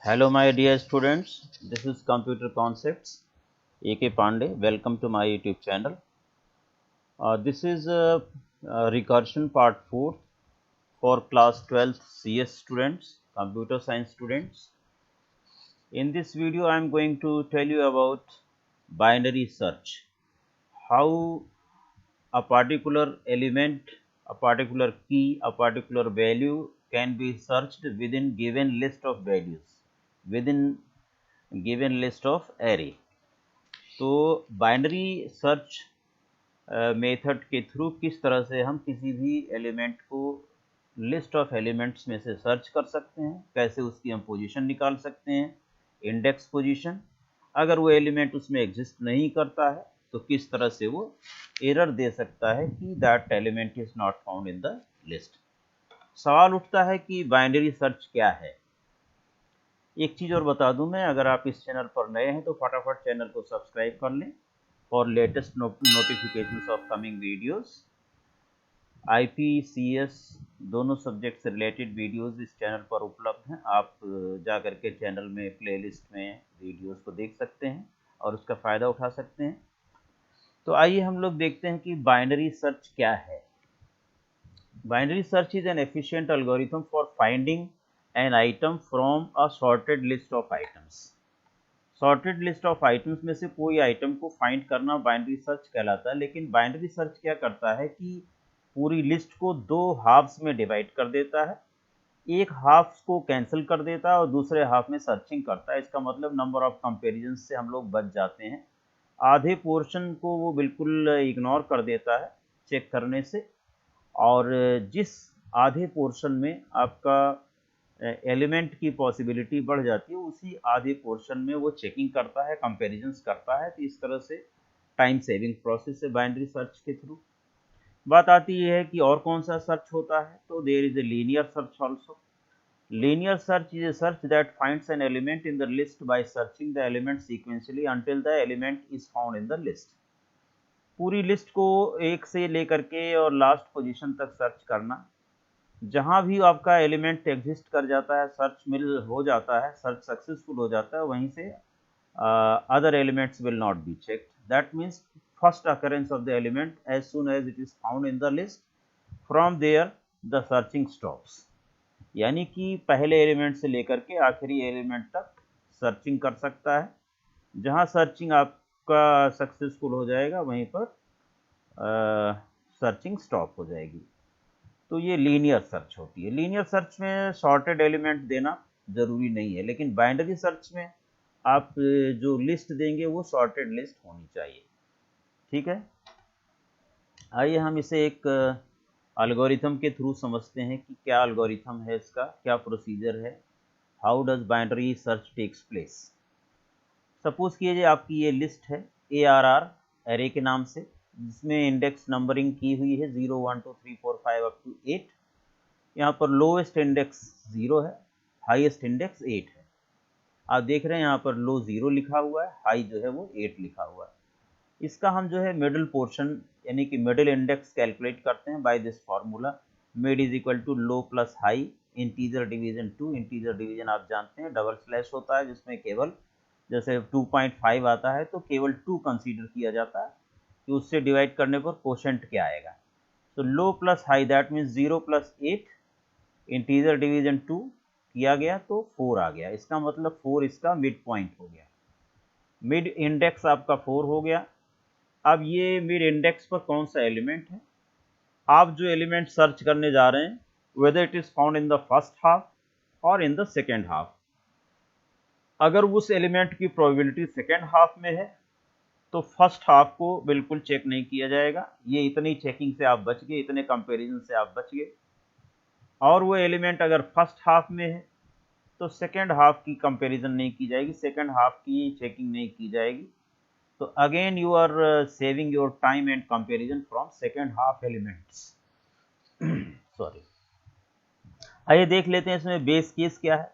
Hello, my dear students. This is Computer Concepts. A.K. Pandey. Welcome to my YouTube channel. This is recursion part 4 for class 12th CS students, computer science students. In this video, I am going to tell you about binary search. How a particular element, a particular key, a particular value can be searched within given list of values, within given list of array. तो binary search method के through किस तरह से हम किसी भी element को list of elements में से सर्च कर सकते हैं, कैसे उसकी हम पोजीशन निकाल सकते हैं, इंडेक्स पोजीशन। अगर वो एलिमेंट उसमें एग्जिस्ट नहीं करता है तो किस तरह से वो एरर दे सकता है कि that element is not found in the list. सवाल उठता है कि बाइनरी सर्च क्या है। एक चीज़ और बता दूं मैं, अगर आप इस चैनल पर नए हैं तो फटाफट चैनल को सब्सक्राइब कर लें for latest notifications of coming videos. IP CS दोनों सब्जेक्ट से रिलेटेड वीडियोस इस चैनल पर उपलब्ध हैं। आप जा कर के चैनल में प्लेलिस्ट में वीडियोस को देख सकते हैं और उसका फ़ायदा उठा सकते हैं। तो आइए हम लोग देखते हैं कि बाइनरी सर्च क्या है। Binary search is an efficient algorithm for finding an item from a sorted list of items. Sorted list of items में से कोई आइटम को फाइंड करना बाइनरी सर्च कहलाता है। लेकिन बाइनरी सर्च क्या करता है कि पूरी लिस्ट को दो हाफ्स में डिवाइड कर देता है, एक हाफ को कैंसिल कर देता है और दूसरे हाफ में सर्चिंग करता है। इसका मतलब नंबर ऑफ कंपेरिजन से हम लोग बच जाते हैं। आधे पोर्शन को वो बिल्कुल इग्नोर कर देता है चेक करने से, और जिस आधे पोर्शन में आपका एलिमेंट की पॉसिबिलिटी बढ़ जाती है उसी आधे पोर्शन में वो चेकिंग करता है, कंपैरिजंस करता है। तो इस तरह से टाइम सेविंग प्रोसेस है बाइनरी सर्च के थ्रू। बात आती है कि और कौन सा सर्च होता है, तो there is a linear search also. Linear search is a search that finds an element in the list by searching the element sequentially until the element is found in the list. पूरी list को एक से लेकर के और last position तक search करना। जहाँ भी आपका एलिमेंट एग्जिस्ट कर जाता है, सर्च मिल हो जाता है, सर्च सक्सेसफुल हो जाता है, वहीं से other elements will not be checked. That means first occurrence of the element as soon as it is found in the list, from there the searching stops. यानी कि पहले एलिमेंट से लेकर के आखिरी एलिमेंट तक सर्चिंग कर सकता है। जहाँ सर्चिंग आपका सक्सेसफुल हो जाएगा वहीं पर सर्चिंग स्टॉप हो जाएगी। तो ये लीनियर सर्च होती है। लीनियर सर्च में सॉर्टेड एलिमेंट देना ज़रूरी नहीं है, लेकिन बाइनरी सर्च में आप जो लिस्ट देंगे वो सॉर्टेड लिस्ट होनी चाहिए। ठीक है, आइए हम इसे एक एल्गोरिथम के थ्रू समझते हैं कि क्या एल्गोरिथम है, इसका क्या प्रोसीजर है, how does binary search takes place. Suppose कीजिए आपकी ये लिस्ट है ARR एरे के नाम से, जिसमें इंडेक्स नंबरिंग की हुई है 0 1 2 3 4 5 अप टू 8। यहाँ पर लोएस्ट इंडेक्स 0 है, हाईएस्ट इंडेक्स 8 है। आप देख रहे हैं यहाँ पर लो 0 लिखा हुआ है, हाई जो है वो 8 लिखा हुआ है। इसका हम जो है मिडिल पोर्शन यानी कि मिडिल इंडेक्स कैलकुलेट करते हैं by this formula, mid is equal to low plus high integer division 2। Integer division आप जानते हैं डबल स्लैश होता है, जिसमें केवल जैसे 2.5 आता है तो केवल 2 कंसीडर किया जाता है कि उससे डिवाइड करने पर कोशेंट क्या आएगा। तो low plus high that means 0 plus 8, integer division 2 किया गया तो 4 आ गया। इसका मतलब 4 इसका मिड पॉइंट हो गया, मिड इंडेक्स आपका 4 हो गया। अब ये मिड इंडेक्स पर कौन सा एलिमेंट है, आप जो एलिमेंट सर्च करने जा रहे हैं whether it is found in the first half और इन द सेकेंड हाफ। अगर उस एलिमेंट की प्रोबेबिलिटी सेकेंड हाफ में है तो फर्स्ट हाफ को बिल्कुल चेक नहीं किया जाएगा। ये इतनी चेकिंग से आप बच गए, इतने कंपैरिजन से आप बच गए। और वो एलिमेंट अगर फर्स्ट हाफ में है तो सेकेंड हाफ की कंपैरिजन नहीं की जाएगी, सेकेंड हाफ की चेकिंग नहीं की जाएगी। तो again you are saving your time and comparison from second half elements. Sorry, आइए देख लेते हैं इसमें बेस केस क्या है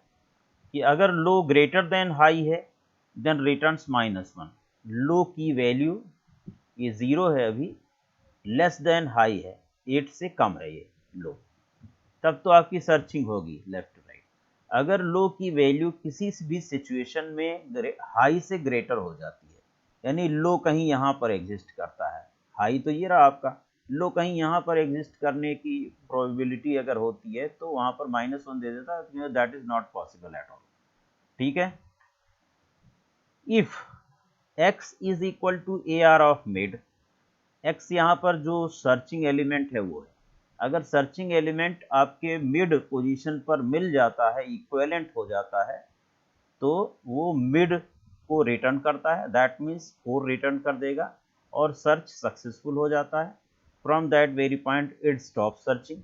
कि अगर लो ग्रेटर देन हाई है देन रिटर्न्स -1। लो की वैल्यू ये 0 है अभी, लेस देन हाई है 8 से कम है ये लो, तब तो आपकी सर्चिंग होगी लेफ्ट राइट। अगर लो की वैल्यू किसी भी सिचुएशन में हाई से ग्रेटर हो जाती है, यानी लो कहीं यहाँ पर एग्जिस्ट करता है, हाई तो ये रहा आपका, लो कहीं यहाँ पर एग्जिस्ट करने की प्रोबेबिलिटी अगर होती है तो वहाँ पर -1 दे देता है, that is not possible at all. ठीक है, if x is equal to A R of mid, x यहाँ पर जो सर्चिंग एलिमेंट है वो है, अगर सर्चिंग एलिमेंट आपके मिड पोजीशन पर मिल जाता है, इक्विवेलेंट हो जाता है, तो वो मिड को रिटर्न करता है, दैट मीन्स 4 रिटर्न कर देगा और सर्च सक्सेसफुल हो जाता है। From that very point it stop searching.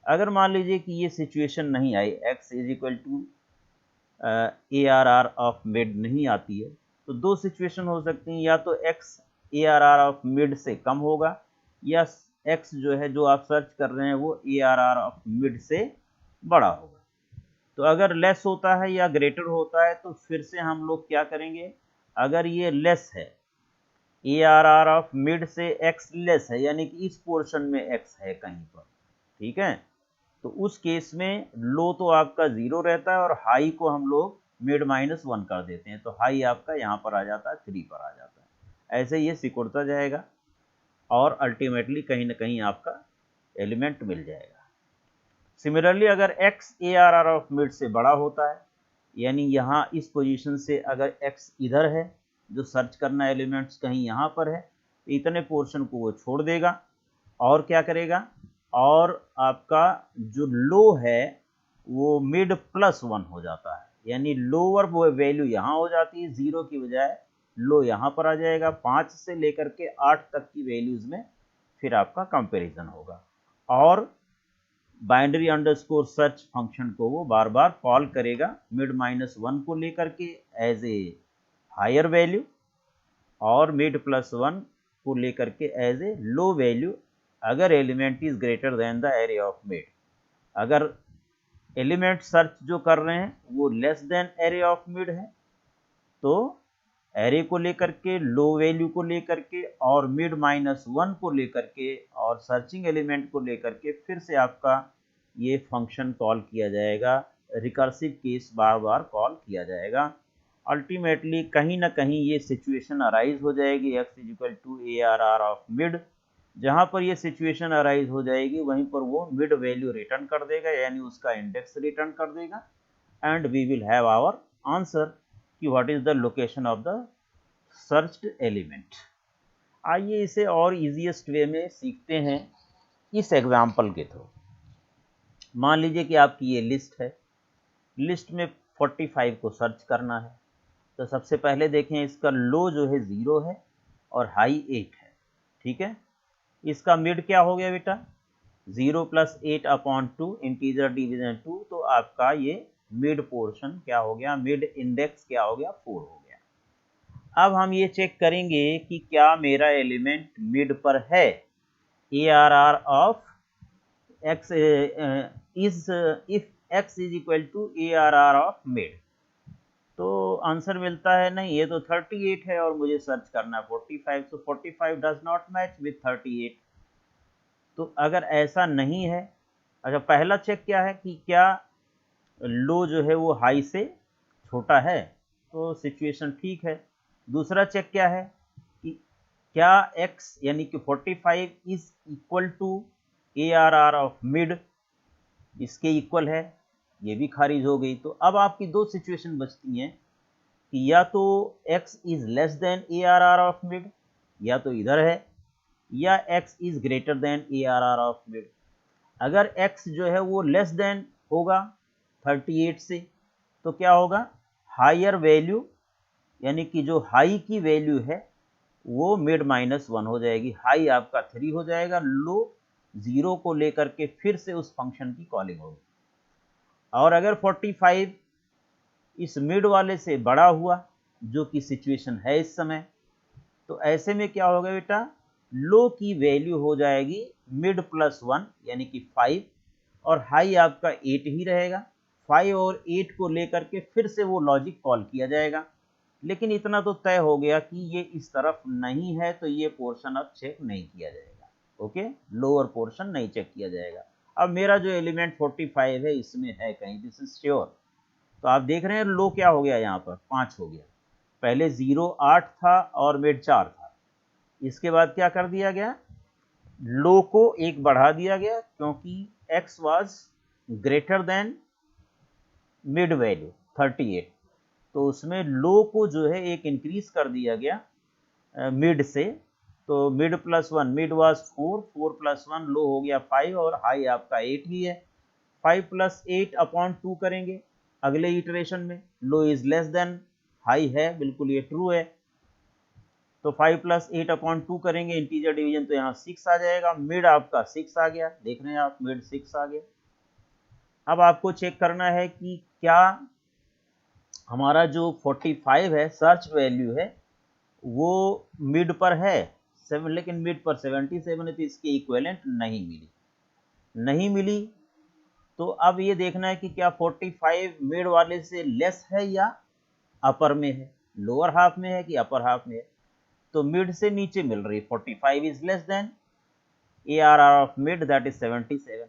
अगर मान लीजिए कि ये सिचुएशन नहीं आई, x is equal to A R R of mid नहीं आती है, तो दो सिचुएशन हो सकती हैं, या तो x A R R of mid से कम होगा, या x जो है जो आप सर्च कर रहे हैं वो A R R of mid से बड़ा होगा। तो अगर लेस होता है या ग्रेटर होता है तो फिर से हम लोग क्या करेंगे, अगर ये लेस है, A R R of mid से x लेस है, यानी कि इस पोर्शन में x है कहीं पर, ठीक है, तो उस केस में लो तो आपका 0 रहता है और हाई को हम लोग मिड -1 कर देते हैं, तो हाई आपका यहाँ पर आ जाता है, 3 पर आ जाता है। ऐसे ये सिकुड़ता जाएगा और अल्टीमेटली कहीं ना कहीं आपका एलिमेंट मिल जाएगा। सिमिलरली अगर x A R R of mid से बड़ा होता है, यानी यहाँ इस पोजीशन से अगर x इधर है, जो सर्च करना एलिमेंट्स कहीं यहाँ पर है, तो इतने पोर्शन को वो छोड़ देगा और क्या करेगा, और आपका जो लो है वो मिड +1 हो जाता है, यानी लोअर वैल्यू यहाँ हो जाती है, 0 की बजाय लो यहाँ पर आ जाएगा, 5 से लेकर के 8 तक की वैल्यूज में फिर आपका कंपैरिजन होगा, और बाइनरी अंडरस्कोर सर्च फंक्शन को वो बार बार कॉल करेगा मिड -1 को लेकर के एज ए हायर वैल्यू, और मिड +1 को लेकर के एज ए लो वैल्यू अगर element is greater then the array of mid. अगर एलिमेंट सर्च जो कर रहे हैं वो less than array of mid है, तो एरे को लेकर के, लो वैल्यू को लेकर के, और मिड -1 को लेकर के, और सर्चिंग एलिमेंट को लेकर के फिर से आपका ये फंक्शन कॉल किया जाएगा, रिकर्सिव केस बार बार कॉल किया जाएगा। अल्टीमेटली कहीं ना कहीं ये सिचुएशन अराइज हो जाएगी, x is equal to A R R of mid, जहां पर ये सिचुएशन अराइज हो जाएगी वहीं पर वो मिड वैल्यू रिटर्न कर देगा, यानी उसका इंडेक्स रिटर्न कर देगा, and we will have our answer कि what is the location of the searched element. आइए इसे और इजीएस्ट वे में सीखते हैं इस एग्जांपल के थ्रू। मान लीजिए कि आपकी ये लिस्ट है, लिस्ट में 45 को सर्च करना है, तो सबसे पहले देखें इसका लो जो है 0 है और हाई 8 है, ठीक है, इसका मिड क्या हो गया बेटा, 0 + 8/2 इंटीजर डिवीजन 2, तो आपका ये मिड पोर्शन क्या हो गया, मिड इंडेक्स क्या हो गया, 4 हो गया। अब हम ये चेक करेंगे कि क्या मेरा एलिमेंट मिड पर है, A R R of x is if x is equal to A R R of mid, तो आंसर मिलता है नहीं, ये तो 38 है और मुझे सर्च करना है 45, so 45 does not match with 38। तो अगर ऐसा नहीं है, अच्छा पहला चेक क्या है कि क्या लो जो है वो हाई से छोटा है, तो सिचुएशन ठीक है। दूसरा चेक क्या है कि क्या x यानी कि 45 is equal to A R R of mid, इसके इक्वल है, ये भी खारिज हो गई। तो अब आपकी दो सिचुएशन बचती हैं कि या तो x is less than A R R of mid, या तो इधर है, या x is greater than A R R of mid. अगर x जो है वो लेस देन होगा 38 से, तो क्या होगा, हायर वैल्यू, यानी कि जो हाई की वैल्यू है वो मिड -1 हो जाएगी, हाई आपका 3 हो जाएगा, लो 0 को लेकर के फिर से उस फंक्शन की कॉलिंग होगी। और अगर 45 इस मिड वाले से बड़ा हुआ, जो कि सिचुएशन है इस समय, तो ऐसे में क्या होगा बेटा, लो की वैल्यू हो जाएगी मिड +1 यानी कि 5, और हाई आपका 8 ही रहेगा। 5 और 8 को लेकर के फिर से वो लॉजिक कॉल किया जाएगा, लेकिन इतना तो तय हो गया कि ये इस तरफ नहीं है, तो ये पोर्शन अब चेक नहीं किया जाएगा। ओके, लोअर पोर्शन नहीं चेक किया जाएगा। अब मेरा जो एलिमेंट 45 है इसमें है कहीं, दिस इज श्योर। तो आप देख रहे हैं लो क्या हो गया, यहाँ पर 5 हो गया। पहले 0 8 था और मिड 4 था, इसके बाद क्या कर दिया गया, लो को 1 बढ़ा दिया गया, क्योंकि x was greater than mid value 38, तो उसमें लो को जो है 1 इंक्रीज कर दिया गया मिड से। तो mid plus 1, mid was 4, 4 plus 1 लो हो गया 5 और हाई आपका 8 ही है। 5 प्लस 8 अपॉन 2 करेंगे अगले इटरेशन में, लो इज लेस देन हाई है, बिल्कुल ये ट्रू है। तो 5 प्लस 8 अपॉन 2 करेंगे, इंटीजर डिवीजन तो यहाँ 6 आ जाएगा, मिड आपका 6 आ गया, देख रहे हैं आप मिड 6 आ गया। अब आपको चेक करना है कि क्या हमारा जो 45 है सर्च वैल्यू है वो मिड पर है 7, लेकिन मिड पर 77 है, तो इसकी इक्विवेलेंट नहीं मिली। तो अब ये देखना है कि क्या 45 मिड वाले से लेस है या अपर में है, लोअर हाफ में है कि अपर हाफ में है। तो मिड से नीचे मिल रही 45 is less then ARR of mid that is 77।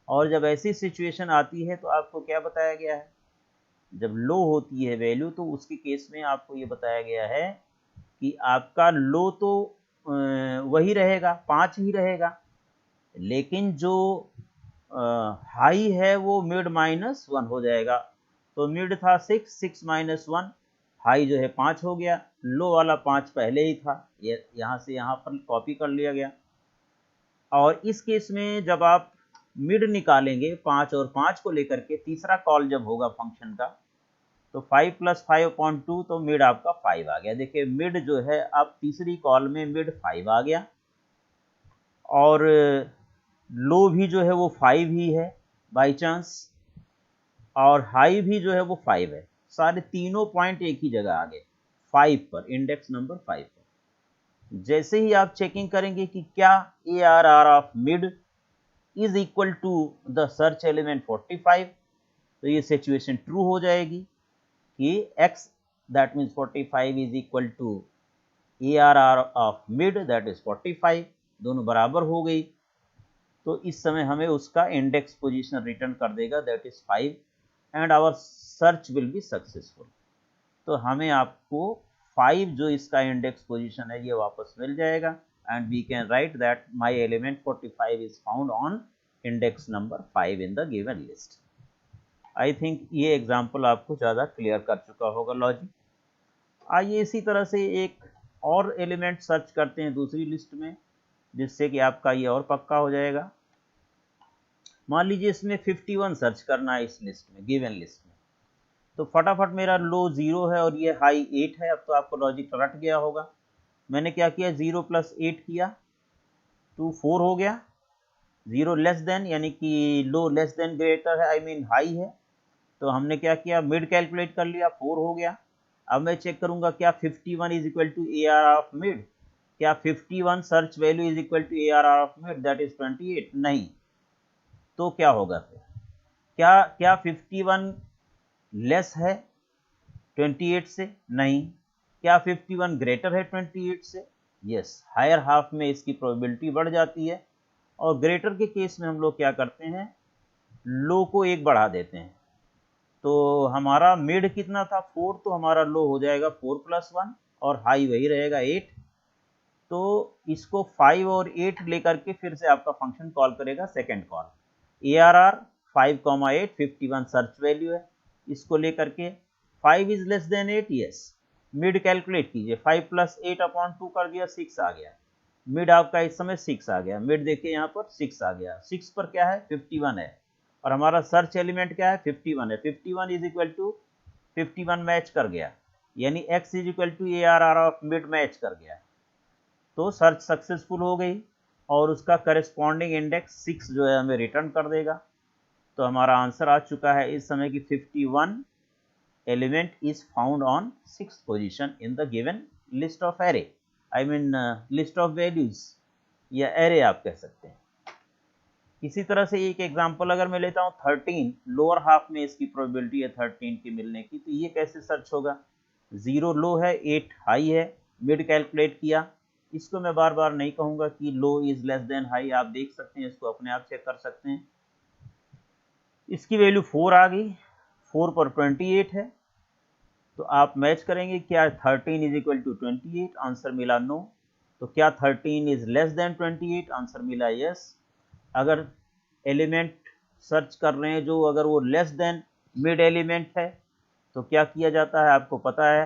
और जब ऐसी सिचुएशन आती है तो आपको क्या बताया गया है, जब लो होती है वैल्यू तो उसके केस में आपको ये बताया गया है कि आपका लो तो वही रहेगा 5 ही रहेगा, लेकिन जो हाई है वो मिड -1 हो जाएगा। तो मिड था 6, 6 -1, हाई जो है 5 हो गया, लो वाला 5 पहले ही था, ये यहाँ से यहाँ पर कॉपी कर लिया गया। और इस केस में जब आप मिड निकालेंगे 5 और 5 को लेकर के, तीसरा कॉल जब होगा फंक्शन का, तो 5 प्लस 5/2, तो मिड आपका 5 आ गया। देखिए मिड जो है अब तीसरी कॉल में मिड 5 आ गया, और लो भी जो है वो 5 ही है बाई चांस, और हाई भी जो है वो 5 है, सारे तीनों पॉइंट एक ही जगह आ गए 5 पर, इंडेक्स नंबर 5 पर। जैसे ही आप चेकिंग करेंगे कि क्या ARR of mid is equal to the search element 45, तो ये सिचुएशन ट्रू हो जाएगी कि x that means 45 is equal to ARR of mid that is 45, दोनों बराबर हो गई। तो इस समय हमें उसका इंडेक्स पोजीशन रिटर्न कर देगा that is 5 and our search will be successful. तो हमें आपको 5 जो इसका इंडेक्स पोजीशन है ये वापस मिल जाएगा, and we can write that my element 45 is found on index number 5 in the given list. I think ये एग्जाम्पल आपको ज़्यादा क्लियर कर चुका होगा लॉजिक। आइए इसी तरह से एक और एलिमेंट सर्च करते हैं दूसरी लिस्ट में, जिससे कि आपका ये और पक्का हो जाएगा। मान लीजिए इसमें 51 सर्च करना है इस लिस्ट में, गिवन लिस्ट में, तो फटाफट मेरा लो 0 है और ये हाई 8 है। अब तो आपको लॉजिक रट गया होगा, मैंने क्या किया, 0 प्लस 8 किया तो 4 हो गया, 0 लेस देन यानी कि लो लेस देन ग्रेटर है, आई मीन हाई है, तो हमने क्या किया, मिड कैलकुलेट कर लिया, 4 हो गया। अब मैं चेक करूंगा क्या 51 is equal to ARR of mid, क्या 51 search value is equal to ARR of mid that is 28, नहीं। तो क्या होगा फिर, क्या 51 लेस है 28 से, नहीं। क्या 51 ग्रेटर है 28 से, यस। हायर हाफ में इसकी प्रोबेबिलिटी बढ़ जाती है, और ग्रेटर के केस में हम लोग क्या करते हैं, लो को 1 बढ़ा देते हैं। तो हमारा मिड कितना था 4, तो हमारा लो हो जाएगा 4 प्लस 1 और हाई वही रहेगा 8। तो इसको 5 और 8 लेकर के फिर से आपका फंक्शन कॉल करेगा second call, ARR 5,8 51 search value है, इसको लेकर के 5 is less then 8, yes. Mid calculate कीजिए, 5 प्लस 8/2 कर दिया, 6 आ गया। मिड आपका इस समय 6 आ गया, मिड देखिए यहाँ पर 6 आ गया, 6 पर क्या है 51 है, और हमारा सर्च एलिमेंट क्या है 51 है। 51 इज इक्वल टू 51 मैच कर गया, यानी x is equal to ARR of mid match कर गया, तो सर्च सक्सेसफुल हो गई, और उसका करेस्पॉन्डिंग इंडेक्स 6 जो है हमें रिटर्न कर देगा। तो हमारा आंसर आ चुका है इस समय की 51 element is found on 6th position in the given list of array, I mean list of values या एरे आप कह सकते हैं। इसी तरह से एक एग्जांपल अगर मैं लेता हूँ 13, लोअर हाफ में इसकी प्रोबेबिलिटी है 13 की मिलने की, तो ये कैसे सर्च होगा, 0 लो है 8 हाई है, मिड कैलकुलेट किया। इसको मैं बार बार नहीं कहूँगा कि लो इज लेस देन हाई, आप देख सकते हैं, इसको अपने आप चेक कर सकते हैं। इसकी वैल्यू 4 आ गई, 4 पर 28 है, तो आप मैच करेंगे क्या 13 इज इक्वल टू 28, आंसर मिला नो। तो क्या 13 इज लेस देन 28, आंसर मिला यस। अगर एलिमेंट सर्च कर रहे हैं जो अगर वो लेस देन मिड एलिमेंट है तो क्या किया जाता है, आपको पता है,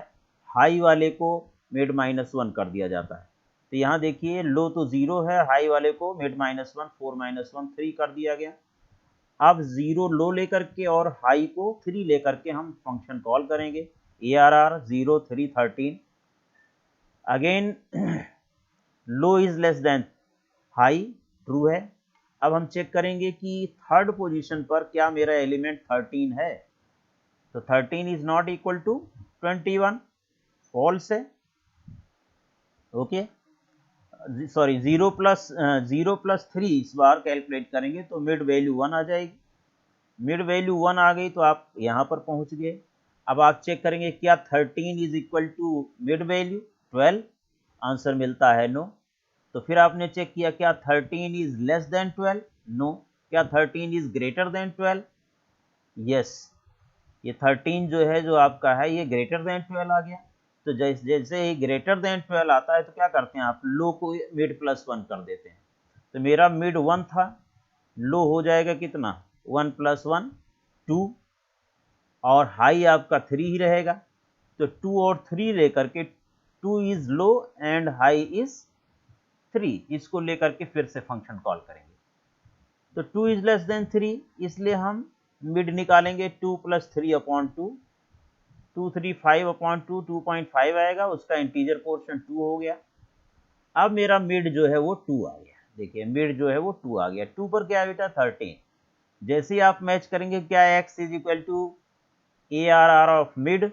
हाई वाले को मिड -1 कर दिया जाता है। तो यहाँ देखिए लो तो 0 है, हाई वाले को मिड -1, 4 -1 3 कर दिया गया। अब 0 लो लेकर के और हाई को 3 लेकर के हम फंक्शन कॉल करेंगे ARR 0 3 13। Again low is less then high, true है। अब हम चेक करेंगे कि थर्ड पोजीशन पर क्या मेरा एलिमेंट 13 है, तो 13 is not equal to 21, false है। ओके, सॉरी 0 प्लस 3 इस बार कैलकुलेट करेंगे तो मिड वैल्यू 1 आ जाएगी। मिड वैल्यू 1 आ गई तो आप यहाँ पर पहुँच गए। अब आप चेक करेंगे क्या 13 is equal to mid value 12, answer मिलता है नो। तो फिर आपने चेक किया क्या 13 इज लेस देन 12, नो। क्या 13 इज ग्रेटर देन 12, यस। ये 13 जो है जो आपका है ये ग्रेटर देन 12 आ गया। तो जैसे ही ग्रेटर देन 12 आता है तो क्या करते हैं आप, लो को मिड +1 कर देते हैं। तो मेरा मिड 1 था, लो हो जाएगा कितना 1 + 1 2, और हाई आपका 3 ही रहेगा। तो 2 और 3 लेकर के 2 is low and high is 3, इसको लेकर के फिर से फंक्शन कॉल करेंगे। तो 2 इज लेस देन 3, इसलिए हम मिड निकालेंगे 2 + 3/2, 2 3 5/2, 2.5 आएगा, उसका इंटीजर पोर्शन 2 हो गया। अब मेरा मिड जो है वो 2 आ गया। देखिए मिड जो है वो 2 आ गया। 2 पर क्या है बेटा 13। जैसे ही आप मैच करेंगे क्या x is equal to ARR of mid,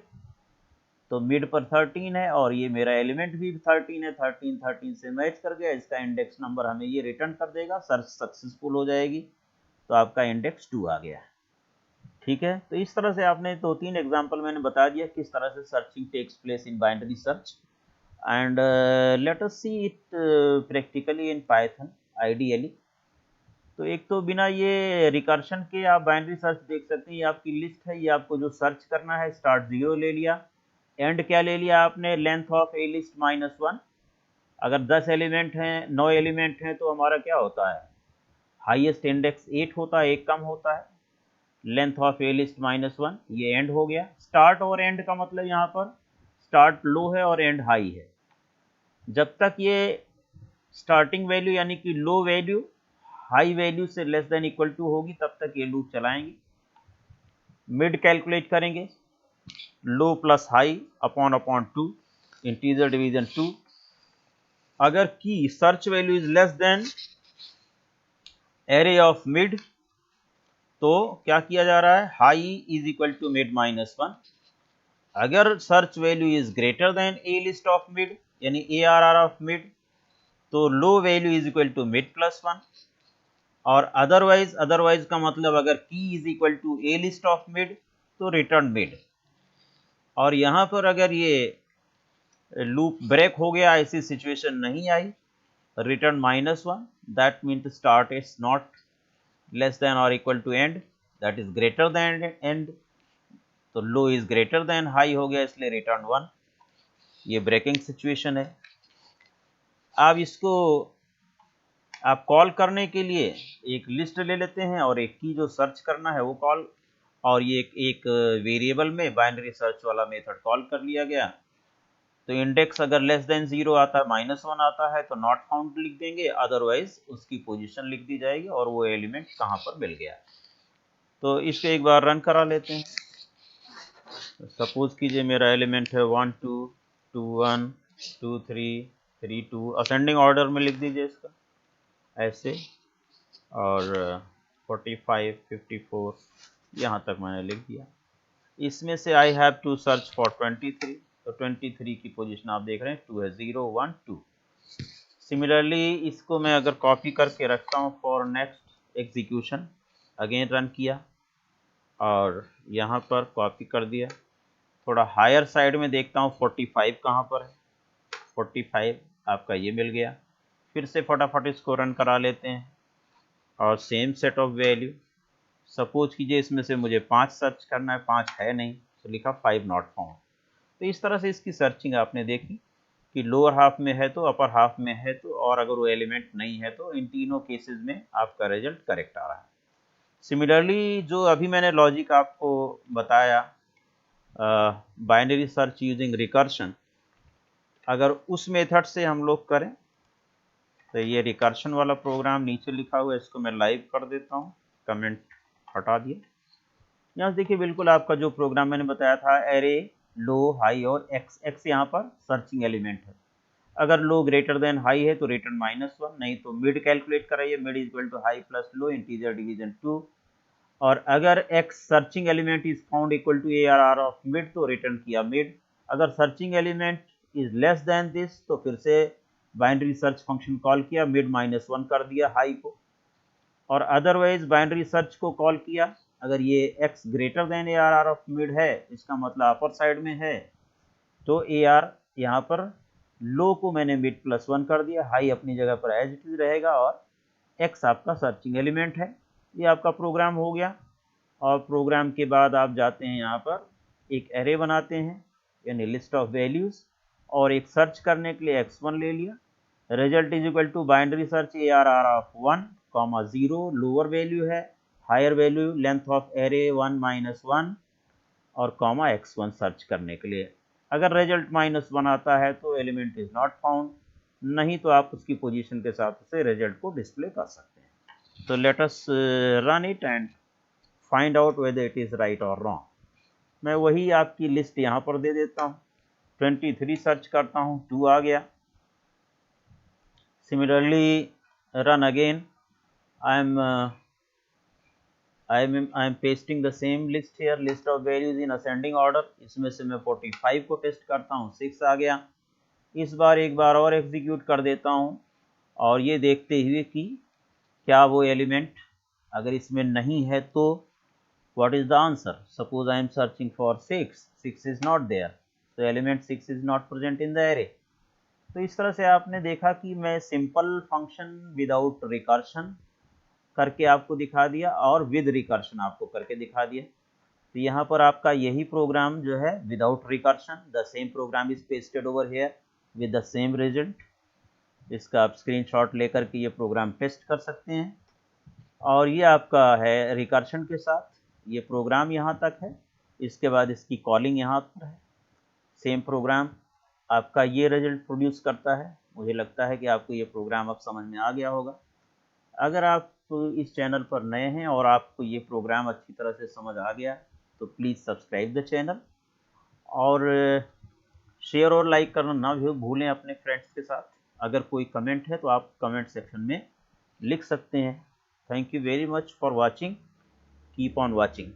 तो मिड पर 13 है और ये मेरा एलिमेंट भी 13 है, 13 से मैच कर गया। इसका इंडेक्स नंबर हमें ये रिटर्न कर देगा, सर्च सक्सेसफुल हो जाएगी, तो आपका इंडेक्स 2 आ गया। ठीक है, तो इस तरह से आपने 2-3 एग्जाम्पल मैंने बता दिया किस तरह से searching takes place in binary search, and let us see it practically in Python ideally. तो एक तो बिना ये रिकर्शन के आप बाइनरी सर्च देख सकते हैं, ये आपकी लिस्ट है, ये आपको जो सर्च करना है, स्टार्ट 0 ले लिया, एंड क्या ले लिया आपने, लेंथ ऑफ ए लिस्ट -1। अगर 10 एलिमेंट हैं, 9 एलिमेंट हैं, तो हमारा क्या होता है, हाईएस्ट इंडेक्स 8 होता है, एक कम होता है, लेंथ ऑफ ए लिस्ट -1, ये एंड हो गया। स्टार्ट और एंड का मतलब यहाँ पर स्टार्ट लो है और एंड हाई है। जब तक ये स्टार्टिंग वैल्यू यानी कि लो वैल्यू हाई वैल्यू से लेस देन इक्वल टू होगी तब तक ये लूप चलाएंगे। मिड कैलकुलेट करेंगे, low plus high upon 2, integer division 2। अगर की search value is less than array of mid तो क्या किया जा रहा है, high is equal to mid -1। अगर search value is greater than a list of mid यानी ARR ऑफ मिड तो low value is equal to mid +1, और अदरवाइज का मतलब अगर key is equal to a list of mid तो return mid. और यहाँ पर अगर ये लूप ब्रेक हो गया, ऐसी सिचुएशन नहीं आई, return -1, that means start is not less than और equal to end, that is greater than end. तो low is greater than high हो गया, इसलिए रिटर्न 1, ये ब्रेकिंग सिचुएशन है। अब इसको आप कॉल करने के लिए एक लिस्ट ले लेते हैं और एक की जो सर्च करना है वो कॉल, और ये एक वेरिएबल में बाइनरी सर्च वाला मेथड कॉल कर लिया गया। तो इंडेक्स अगर लेस देन 0 आता है, -1 आता है तो नॉट फाउंड लिख देंगे, अदरवाइज उसकी पोजीशन लिख दी जाएगी और वो एलिमेंट कहाँ पर मिल गया। तो इसको एक बार रन करा लेते हैं। सपोज कीजिए मेरा एलिमेंट है 1 2 2 1 2 3 3 2, असेंडिंग ऑर्डर में लिख दीजिए इसका ऐसे, और 45 54 यहाँ तक मैंने लिख दिया। इसमें से I have to search for 23, तो 23 की पोजीशन आप देख रहे हैं 2 है, 0 1 2। सिमिलरली इसको मैं अगर कॉपी करके रखता हूँ for next execution, again run किया और यहाँ पर कॉपी कर दिया, थोड़ा हायर साइड में देखता हूँ 45 कहाँ पर है, 45 आपका ये मिल गया। फिर से फटाफट इसको रन करा लेते हैं और same set of value suppose कीजिए इसमें से मुझे 5 सर्च करना है, 5 है नहीं, तो लिखा 5 नॉट फाउंड। तो इस तरह से इसकी सर्चिंग आपने देखी कि लोअर हाफ में है तो, अपर हाफ में है तो, और अगर वो एलिमेंट नहीं है तो इन तीनों केसेस में आपका रिजल्ट करेक्ट आ रहा है। सिमिलरली जो अभी मैंने लॉजिक आपको बताया बाइनरी सर्च यूजिंग रिकर्शन, अगर उस मेथड से हम लोग करें तो ये रिकर्शन वाला प्रोग्राम नीचे लिखा हुआ है, इसको मैं लाइव कर देता हूँ, कमेंट हटा दिए। यहाँ से देखिए बिल्कुल आपका जो प्रोग्राम मैंने बताया था, एरे लो हाई और एक्स यहाँ पर सर्चिंग एलिमेंट है। अगर लो ग्रेटर देन हाई है तो रिटर्न -1, नहीं तो मिड कैलकुलेट कराइए, mid is equal to high plus low integer division 2, और अगर x searching element is found equal to ARR of mid तो रिटर्न किया मिड। अगर searching element is less than this तो फिर से बाइनरी सर्च फंक्शन कॉल किया, mid -1 कर दिया हाई को, और अदरवाइज बाइनरी सर्च को कॉल किया। अगर ये x greater than ARR of mid है, इसका मतलब अपर साइड में है, तो AR यहाँ पर लो को मैंने मिड +1 कर दिया, हाई अपनी जगह पर एज इट इज रहेगा, और x आपका सर्चिंग एलिमेंट है। ये आपका प्रोग्राम हो गया। और प्रोग्राम के बाद आप जाते हैं यहाँ पर एक एरे बनाते हैं, यानी लिस्ट ऑफ वैल्यूज, और एक सर्च करने के लिए x1 ले लिया, result is equal to binary search ARR of 1, 0 lower value है, higher value length of array 1 -1 और x1 सर्च करने के लिए। अगर रिजल्ट -1 आता है तो एलिमेंट इज नॉट फाउंड, नहीं तो आप उसकी पोजीशन के हिसाब से रिजल्ट को डिस्प्ले कर सकते हैं। तो let us run it and find out whether it is right और रॉन्ग। मैं वही आपकी लिस्ट यहाँ पर दे देता हूँ, 23 सर्च करता हूँ, 2 आ गया। Similarly run again, I am pasting the same list here, list of values in ascending order। इसमें से मैं 45 को टेस्ट करता हूँ, 6 आ गया। इस बार एक बार और एग्जीक्यूट कर देता हूँ, और ये देखते हुए कि क्या वो एलिमेंट अगर इसमें नहीं है तो what is the answer। Suppose I am searching for 6, 6 is not there, so element 6 is not present in the array। तो इस तरह से आपने देखा कि मैं सिंपल फंक्शन विदाउट रिकर्शन करके आपको दिखा दिया, और विद रिकर्शन आपको करके दिखा दिया। तो यहाँ पर आपका यही प्रोग्राम जो है without recursion, the same programme is pasted over here with the same result. इसका आप स्क्रीनशॉट लेकर के ये प्रोग्राम पेस्ट कर सकते हैं। और ये आपका है रिकर्शन के साथ, ये प्रोग्राम यहाँ तक है, इसके बाद इसकी कॉलिंग यहाँ पर है, सेम प्रोग्राम आपका ये रिजल्ट प्रोड्यूस करता है। मुझे लगता है कि आपको ये प्रोग्राम अब समझ में आ गया होगा। अगर आप इस चैनल पर नए हैं और आपको ये प्रोग्राम अच्छी तरह से समझ आ गया तो प्लीज़ सब्सक्राइब द चैनल, और शेयर और लाइक करना ना भूलें अपने फ्रेंड्स के साथ। अगर कोई कमेंट है तो आप कमेंट सेक्शन में लिख सकते हैं। Thank you very much for watching, keep on watching.